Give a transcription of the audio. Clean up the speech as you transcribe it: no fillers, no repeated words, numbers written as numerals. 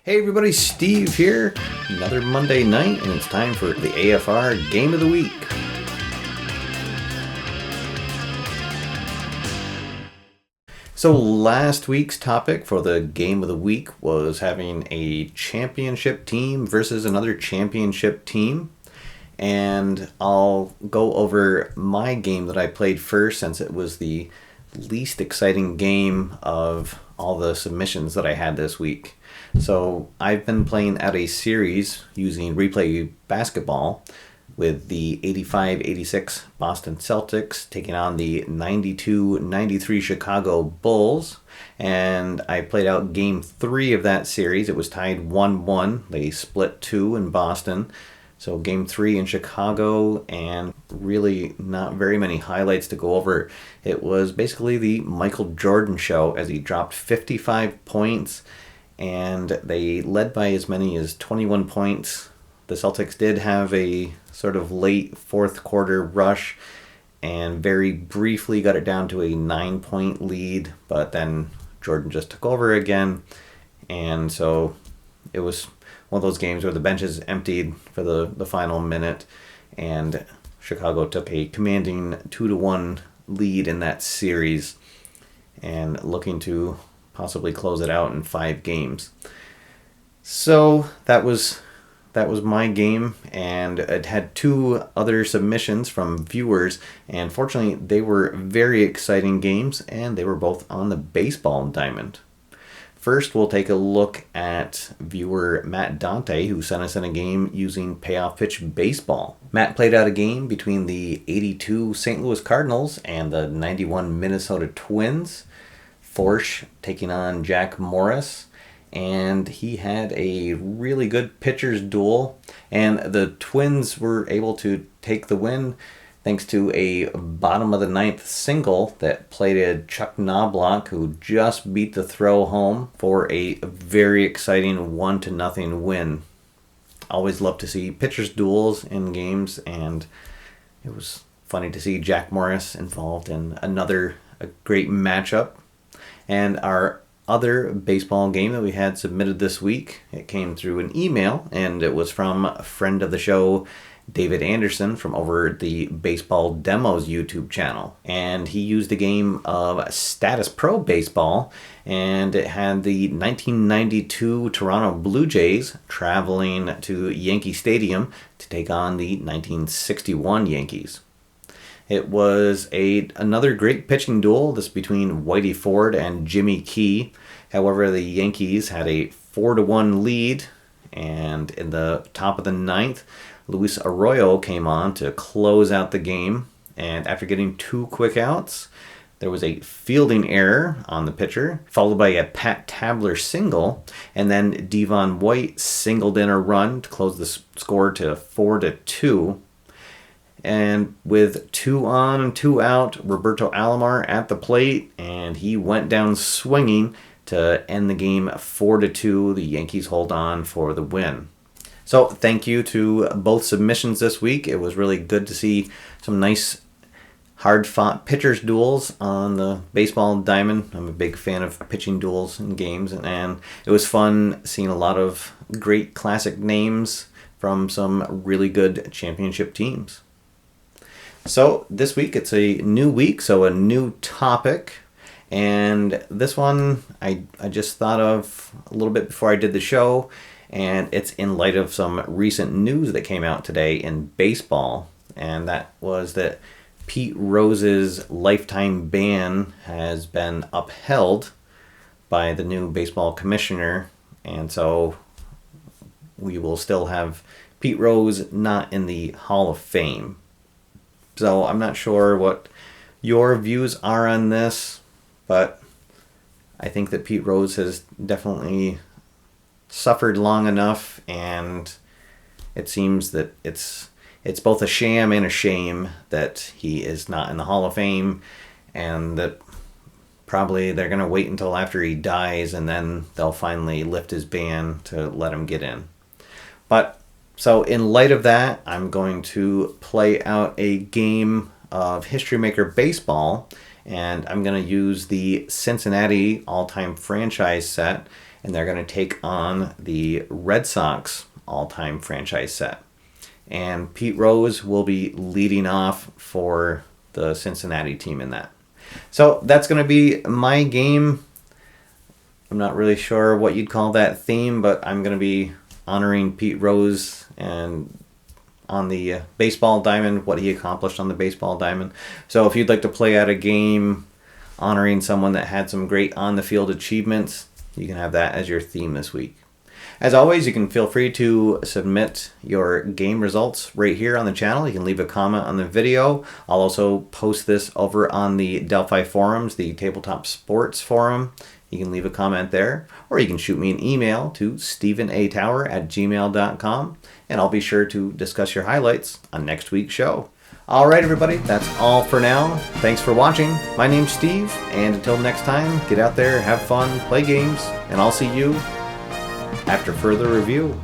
Hey everybody, Steve here. Another Monday night, and it's time for the AFR Game of the Week. So last week's topic for the Game of the Week was having a championship team versus another championship team. And I'll go over my game that I played first, since it was the least exciting game of all the submissions that I had this week. So I've been playing out a series using replay basketball with the 85-86 Boston Celtics taking on the 92-93 Chicago Bulls. And I played out game 3 of that series. It was tied 1-1. They split 2 in Boston. So game 3 in Chicago, and really not very many highlights to go over. It was basically the Michael Jordan show, as he dropped 55 points. And they led by as many as 21 points. The Celtics did have a sort of late fourth quarter rush and very briefly got it down to a 9-point lead, but then Jordan just took over again. And so it was one of those games where the benches emptied for the final minute, and Chicago took a commanding 2-1 lead in that series and looking to possibly close it out in 5 games. So that was my game, and it had 2 other submissions from viewers, and fortunately they were very exciting games, and they were both on the baseball diamond. First, we'll take a look at viewer Matt Dante, who sent us in a game using payoff pitch baseball. Matt played out a game between the 82 St. Louis Cardinals and the 91 Minnesota Twins. Forsch taking on Jack Morris, and he had a really good pitcher's duel, and the Twins were able to take the win thanks to a bottom of the 9th single that plated Chuck Knobloch, who just beat the throw home for a very exciting 1-0 win. Always love to see pitchers duels in games, and it was funny to see Jack Morris involved in a great matchup. And our other baseball game that we had submitted this week, it came through an email, and it was from a friend of the show, David Anderson, from over the Baseball Demos YouTube channel. And he used a game of Status Pro Baseball, and it had the 1992 Toronto Blue Jays traveling to Yankee Stadium to take on the 1961 Yankees. It was another great pitching duel, this between Whitey Ford and Jimmy Key. However, the Yankees had a 4-1 lead, and in the top of the 9th, Luis Arroyo came on to close out the game. And after getting 2 quick outs, there was a fielding error on the pitcher, followed by a Pat Tabler single, and then Devon White singled in a run to close the score to 4-2. And with 2 on and 2 out, Roberto Alomar at the plate, and he went down swinging to end the game 4-2. The Yankees hold on for the win. So thank you to both submissions this week. It was really good to see some nice hard-fought pitchers duels on the baseball diamond. I'm a big fan of pitching duels in games, and it was fun seeing a lot of great classic names from some really good championship teams. So this week, it's a new week, so a new topic. And this one I just thought of a little bit before I did the show, and it's in light of some recent news that came out today in baseball. And that was that Pete Rose's lifetime ban has been upheld by the new baseball commissioner. And so we will still have Pete Rose not in the Hall of Fame. So I'm not sure what your views are on this, but I think that Pete Rose has definitely suffered long enough, and it seems that it's both a sham and a shame that he is not in the Hall of Fame, and that probably they're going to wait until after he dies, and then they'll finally lift his ban to let him get in. But so in light of that, I'm going to play out a game of History Maker Baseball, and I'm going to use the Cincinnati all-time franchise set, and they're going to take on the Red Sox all-time franchise set. And Pete Rose will be leading off for the Cincinnati team in that. So that's going to be my game. I'm not really sure what you'd call that theme, but I'm going to be honoring Pete Rose and on the baseball diamond, what he accomplished on the baseball diamond. So if you'd like to play out a game honoring someone that had some great on-the-field achievements, you can have that as your theme this week. As always, you can feel free to submit your game results right here on the channel. You can leave a comment on the video. I'll also post this over on the Delphi forums, the Tabletop Sports forum. You can leave a comment there, or you can shoot me an email to stevenatower@gmail.com, and I'll be sure to discuss your highlights on next week's show. All right, everybody, that's all for now. Thanks for watching. My name's Steve, and until next time, get out there, have fun, play games, and I'll see you after further review.